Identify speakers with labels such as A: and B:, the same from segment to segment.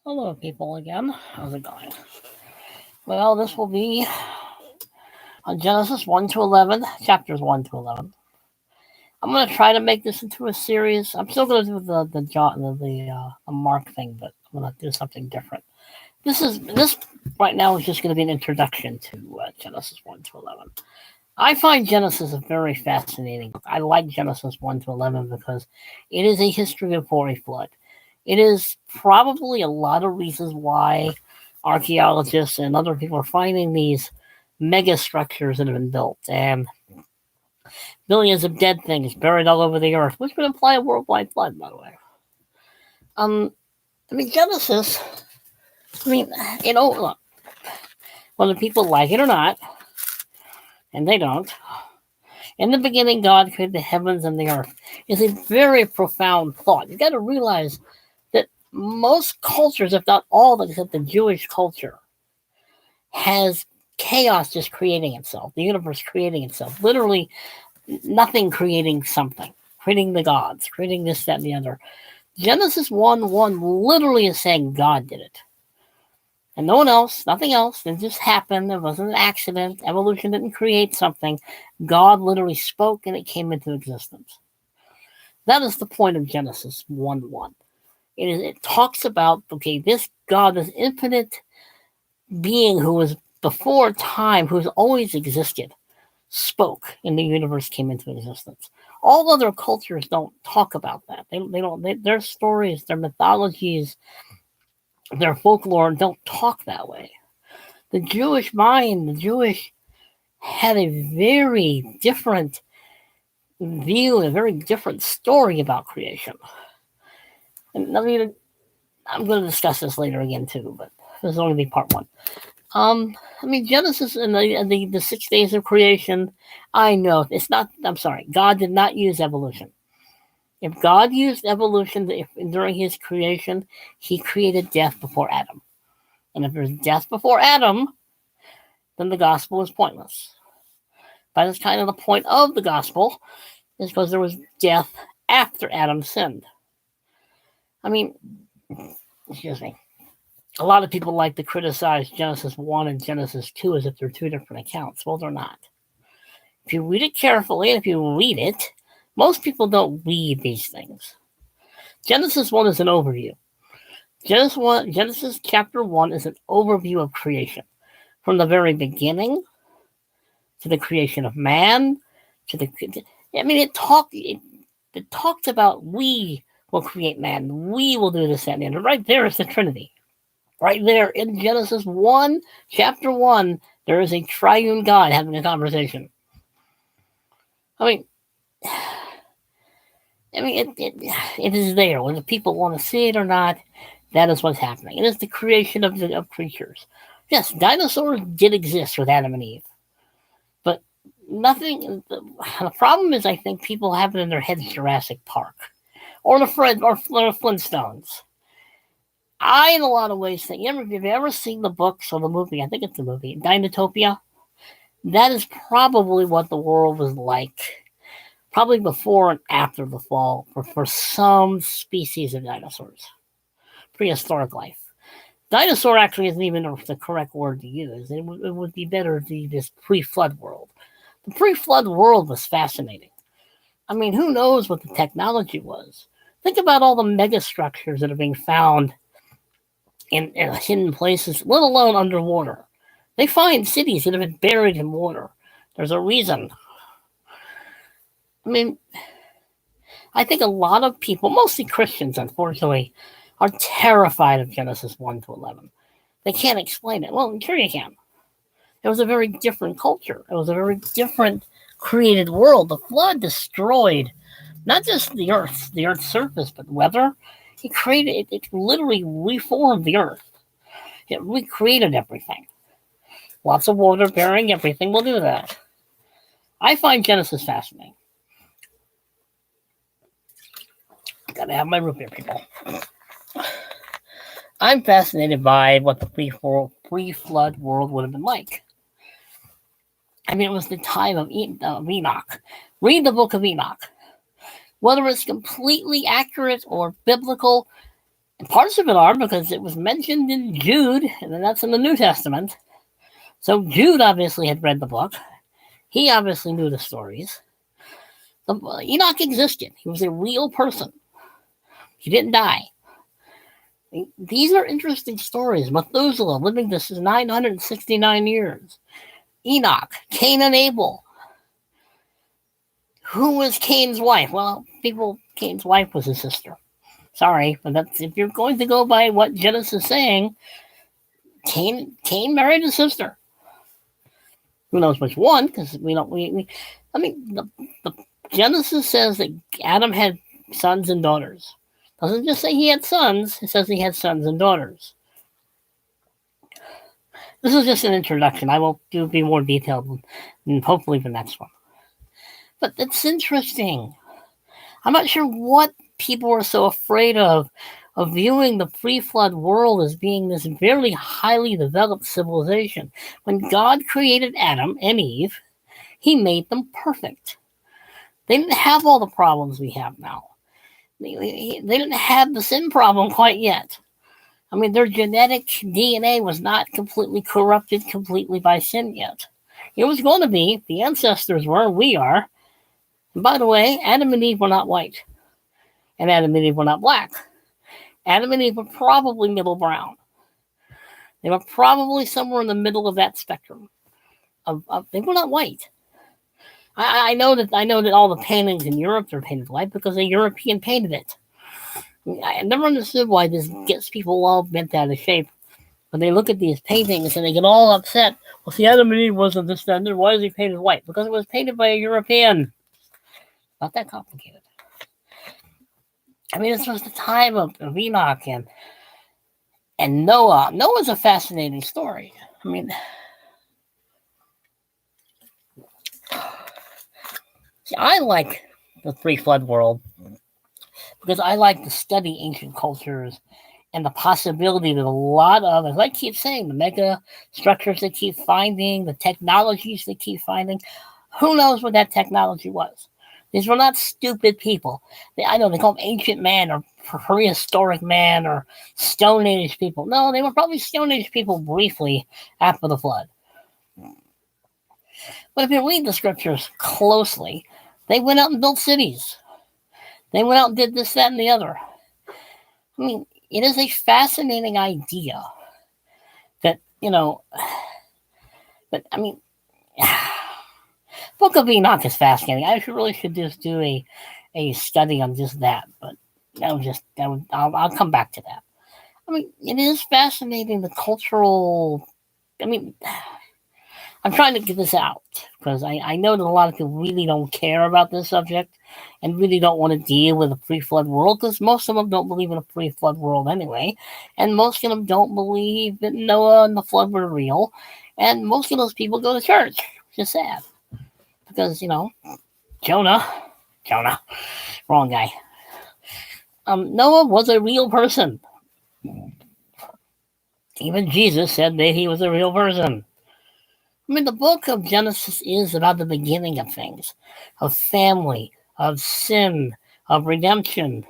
A: Hello, people, again. How's it going? Well, this will be on Genesis 1 to 11, chapters 1 to 11. I'm going to try to make this into a series. I'm still going to do the Mark thing, but I'm going to do something different. This right now is just going to be an introduction to Genesis 1 to 11. I find Genesis a very fascinating book. I like Genesis 1 to 11 because it is a history before a flood. It is probably a lot of reasons why archaeologists and other people are finding these mega structures that have been built and billions of dead things buried all over the earth, which would imply a worldwide flood, by the way. Um, Genesis, look, whether people like it or not, and they don't, in the beginning, God created the heavens and the earth. It's a very profound thought. You got to realize that most cultures, if not all, except the Jewish culture, has chaos just creating itself, the universe creating itself, literally nothing creating something, creating the gods, creating this, that, and the other. Genesis 1:1 literally is saying God did it. And no one else, nothing else. It just happened. It wasn't an accident. Evolution didn't create something. God literally spoke and it came into existence. That is the point of Genesis 1:1. It talks about, okay, this God, this infinite being who was before time, who's always existed, spoke and the universe came into existence. All other cultures don't talk about that. Their stories, their mythologies, their folklore don't talk that way. The Jewish mind, the Jewish had a very different view, a very different story about creation. And I'm going to discuss this later again too, but this is only be part one. Genesis and the 6 days of creation, I know it's not, I'm sorry, God did not use evolution. If God used evolution during his creation, he created death before Adam. And if there's death before Adam, then the gospel is pointless. That is kind of the point of the gospel, is because there was death after Adam sinned. Excuse me. A lot of people like to criticize Genesis 1 and Genesis 2 as if they're two different accounts. Well, they're not. If you read it carefully, and if you read it, most people don't read these things. Genesis 1 is an overview. Genesis chapter 1 is an overview of creation. From the very beginning to the creation of man, it talked about we will create man. We will do this and that. Right there is the Trinity. Right there in Genesis 1, chapter 1, there is a triune God having a conversation. It is there. Whether people want to see it or not, that is what's happening. It is the creation of creatures. Yes, dinosaurs did exist with Adam and Eve. But nothing. The problem is, I think people have it in their heads Jurassic Park. Or the Flintstones. I, in a lot of ways, think, have you ever seen the books or the movie? I think it's the movie, Dinotopia. That is probably what the world was like, probably before and after the fall, for some species of dinosaurs. Prehistoric life. Dinosaur actually isn't even the correct word to use. It would be better to use this pre-flood world. The pre-flood world was fascinating. Who knows what the technology was? Think about all the megastructures that are being found in hidden places, let alone underwater. They find cities that have been buried in water. There's a reason. I think a lot of people, mostly Christians, unfortunately, are terrified of Genesis 1 to 11. They can't explain it. Well, sure you can. It was a very different culture. It was a very different created world. The flood destroyed not just the earth's surface, but weather. It literally reformed the earth. It recreated everything. Lots of water bearing everything will do that. I find Genesis fascinating. Gotta have my root beer, people. I'm fascinated by what the pre-flood world would have been like. It was the time of Enoch. Read the book of Enoch. Whether it's completely accurate or biblical, And parts of it are because it was mentioned in Jude, and then that's in the New Testament. So Jude obviously had read the book. He obviously knew the stories. Enoch existed. He was a real person. He didn't die. These are interesting stories. Methuselah living this 969 years. Enoch, Cain and Abel. Who was Cain's wife? Well, Cain's wife was his sister. Sorry, but that's if you're going to go by what Genesis is saying, Cain married his sister. Who knows which one? Because we don't. I mean, the Genesis says that Adam had sons and daughters. Doesn't just say he had sons. It says he had sons and daughters. This is just an introduction. I will be more detailed, and hopefully the next one. But it's interesting. I'm not sure what people are so afraid of viewing the pre-flood world as being this very highly developed civilization. When God created Adam and Eve, he made them perfect. They didn't have all the problems we have now. They didn't have the sin problem quite yet. I mean, their genetic DNA was not completely corrupted completely by sin yet. It was going to be. The ancestors were, we are. And by the way, Adam and Eve were not white. And Adam and Eve were not black. Adam and Eve were probably middle brown. They were probably somewhere in the middle of that spectrum. They were not white. I know that all the paintings in Europe are painted white because a European painted it. I never understood why this gets people all bent out of shape. When they look at these paintings and they get all upset. Well, see, Adam and Eve wasn't this standard. Why is he painted white? Because it was painted by a European. Not that complicated. I mean, this was the time of Enoch and Noah. Noah's a fascinating story. I mean, see, I like the pre-flood world because I like to study ancient cultures and the possibility that a lot of, as I keep saying, the mega structures they keep finding, the technologies they keep finding, who knows what that technology was? These were not stupid people. I know they call them ancient man or prehistoric man or Stone Age people. No, they were probably Stone Age people briefly after the flood. But if you read the scriptures closely, they went out and built cities. They went out and did this, that, and the other. I mean, it is a fascinating idea that, but I mean, Book of Enoch is fascinating. I really should just do a study on just that, but I'll come back to that. I mean, it is fascinating, the cultural. I mean, I'm trying to get this out because I know that a lot of people really don't care about this subject and really don't want to deal with a pre-flood world because most of them don't believe in a pre-flood world anyway, and most of them don't believe that Noah and the flood were real, and most of those people go to church, which is sad because Jonah, wrong guy. Noah was a real person. Even Jesus said that he was a real person. I mean, the book of Genesis is about the beginning of things, of family, of sin, of redemption,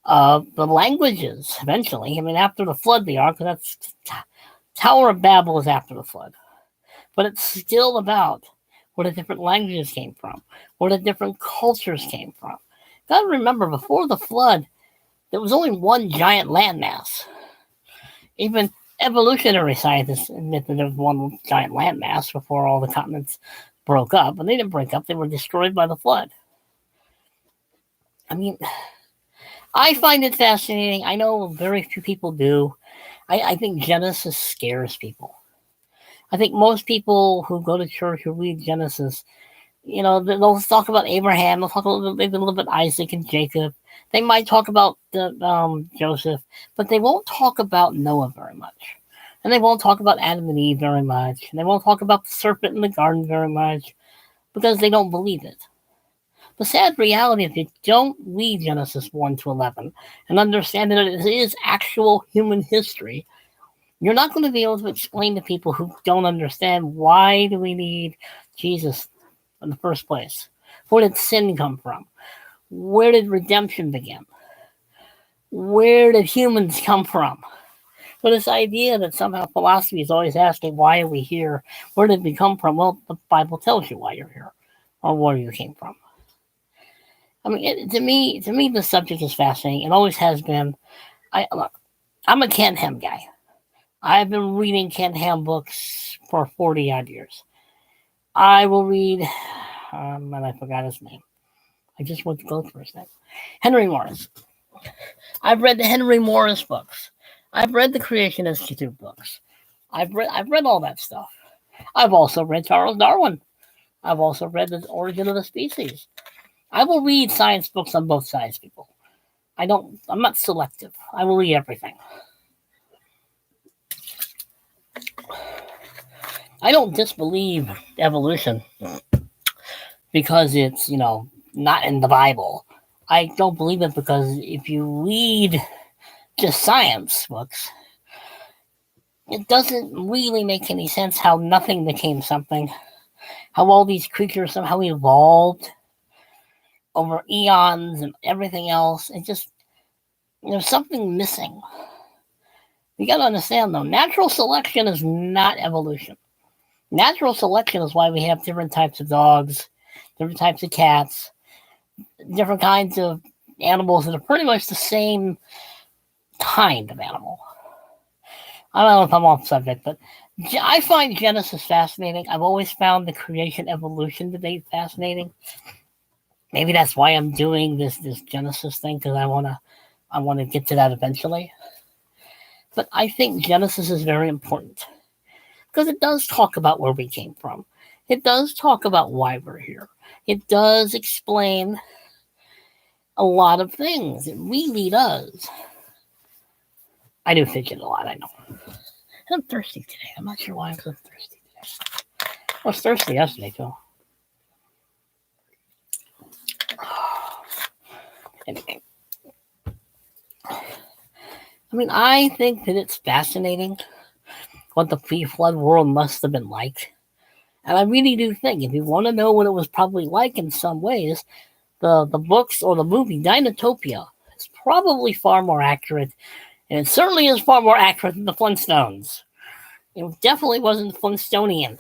A: of the languages, eventually. I mean, after the flood they are, because that's Tower of Babel is after the flood. But it's still about where the different languages came from, where the different cultures came from. Gotta remember, before the flood, there was only one giant landmass. Even evolutionary scientists admit that there was one giant landmass before all the continents broke up, and they didn't break up, they were destroyed by the flood. I mean, I find it fascinating. I know very few people do. I think Genesis scares people. I think most people who go to church who read Genesis, they'll talk about Abraham, they'll talk a little bit Isaac and Jacob. They might talk about Joseph, but they won't talk about Noah very much. And they won't talk about Adam and Eve very much. And they won't talk about the serpent in the garden very much because they don't believe it. The sad reality, if you don't read Genesis 1 to 11 and understand that it is actual human history, you're not going to be able to explain to people who don't understand why do we need Jesus in the first place? Where did sin come from? Where did redemption begin? where did humans come from? So this idea that somehow philosophy is always asking, why are we here? Where did we come from? Well, the Bible tells you why you're here or where you came from. I mean, to me, the subject is fascinating. It always has been. Look, I'm a Ken Ham guy. I've been reading Ken Ham books for 40 odd years. I will read, and I forgot his name. I just went to go through his name. Henry Morris. I've read the Henry Morris books. I've read the Creation Institute books. I've read all that stuff. I've also read Charles Darwin. I've also read The Origin of the Species. I will read science books on both sides, people. I'm not selective. I will read everything. I don't disbelieve evolution because it's, not in the Bible. I don't believe it because if you read just science books, it doesn't really make any sense how nothing became something, how all these creatures somehow evolved over eons and everything else. It just, there's something missing. You got to understand, though, natural selection is not evolution. Natural selection is why we have different types of dogs, different types of cats, different kinds of animals that are pretty much the same kind of animal. I don't know if I'm off subject, but I find Genesis fascinating. I've always found the creation evolution debate fascinating. Maybe that's why I'm doing this Genesis thing, because I want to get to that eventually. But I think Genesis is very important because it does talk about where we came from. It does talk about why we're here. It does explain a lot of things. It really does. I do fidget a lot, I know. I'm thirsty today. I'm not sure why I'm so thirsty today. I was thirsty yesterday, too. Anyway. I mean, I think that it's fascinating what the pre-flood world must have been like. And I really do think if you want to know what it was probably like in some ways, the books or the movie Dinotopia is probably far more accurate. And it certainly is far more accurate than the Flintstones. It definitely wasn't Flintstonian.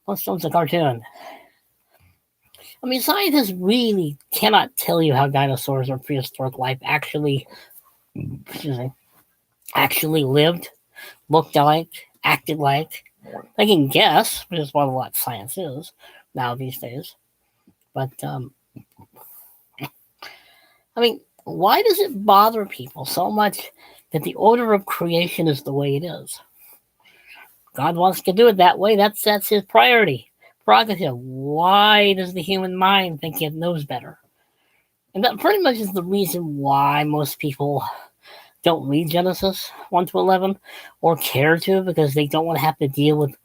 A: Flintstone's a cartoon. I mean, scientists really cannot tell you how dinosaurs or prehistoric life actually lived, looked like, acted like. They can guess, which is what a lot of science is now these days. But, I mean, why does it bother people so much that the order of creation is the way it is? God wants to do it that way. That's his priority. Prerogative. Why does the human mind think it knows better? And that pretty much is the reason why most people don't read Genesis 1 to 11 or care to, because they don't want to have to deal with,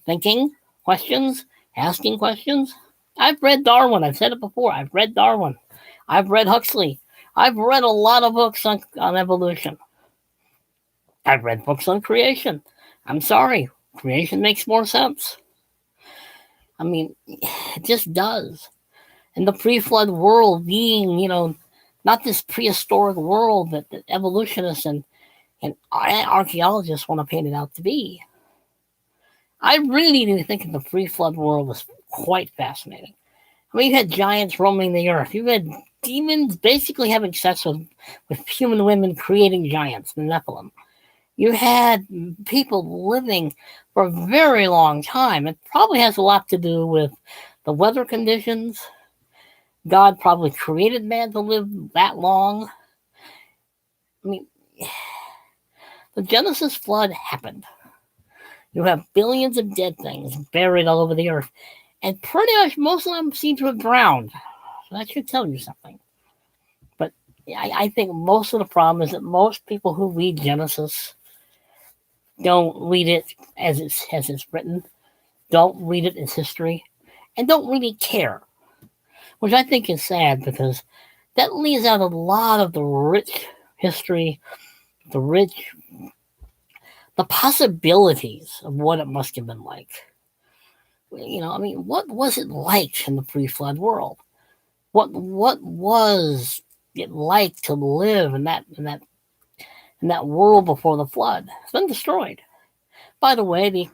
A: thinking questions, asking questions. I've read Darwin. I've said it before. I've read Darwin. I've read Huxley. I've read a lot of books on evolution. I've read books on creation. I'm sorry. Creation makes more sense. I mean, it just does. And the pre-flood world being, not this prehistoric world that evolutionists and archaeologists want to paint it out to be. I really do think the pre-flood world was quite fascinating. I mean, you had giants roaming the earth. You had demons basically having sex with human women, creating giants, the Nephilim. You had people living for a very long time. It probably has a lot to do with the weather conditions. God probably created man to live that long. I mean, the Genesis flood happened. You have billions of dead things buried all over the earth. And pretty much most of them seem to have drowned. So that should tell you something. But I think most of the problem is that most people who read Genesis don't read it as it's written, don't read it as history, and don't really care. Which I think is sad, because that leaves out a lot of the rich history, the possibilities of what it must have been like. What was it like in the pre-flood world? What was it like to live in that world before the flood. It's been destroyed. By the way, the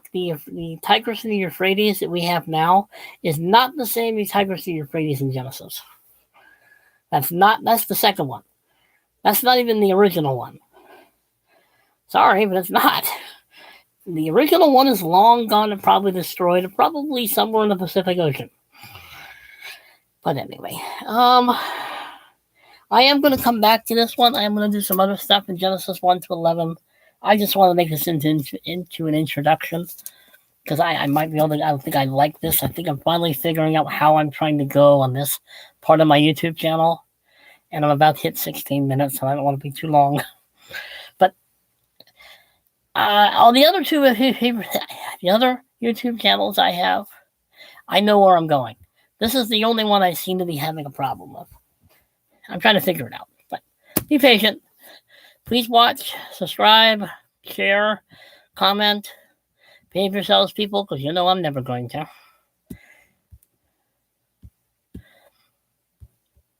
A: Tigris and the Euphrates that we have now is not the same Tigris and Euphrates in Genesis. That's the second one. That's not even the original one. Sorry, but it's not. The original one is long gone and probably destroyed, probably somewhere in the Pacific Ocean. But anyway, I am going to come back to this one. I am going to do some other stuff in Genesis 1 to 11. I just want to make this into an introduction because I might be able to. I don't think I like this. I think I'm finally figuring out how I'm trying to go on this part of my YouTube channel. And I'm about to hit 16 minutes, so I don't want to be too long. But on the other the other YouTube channels I have, I know where I'm going. This is the only one I seem to be having a problem with. I'm trying to figure it out, but be patient. Please watch, subscribe, share, comment. Behave yourselves, people, because you know I'm never going to.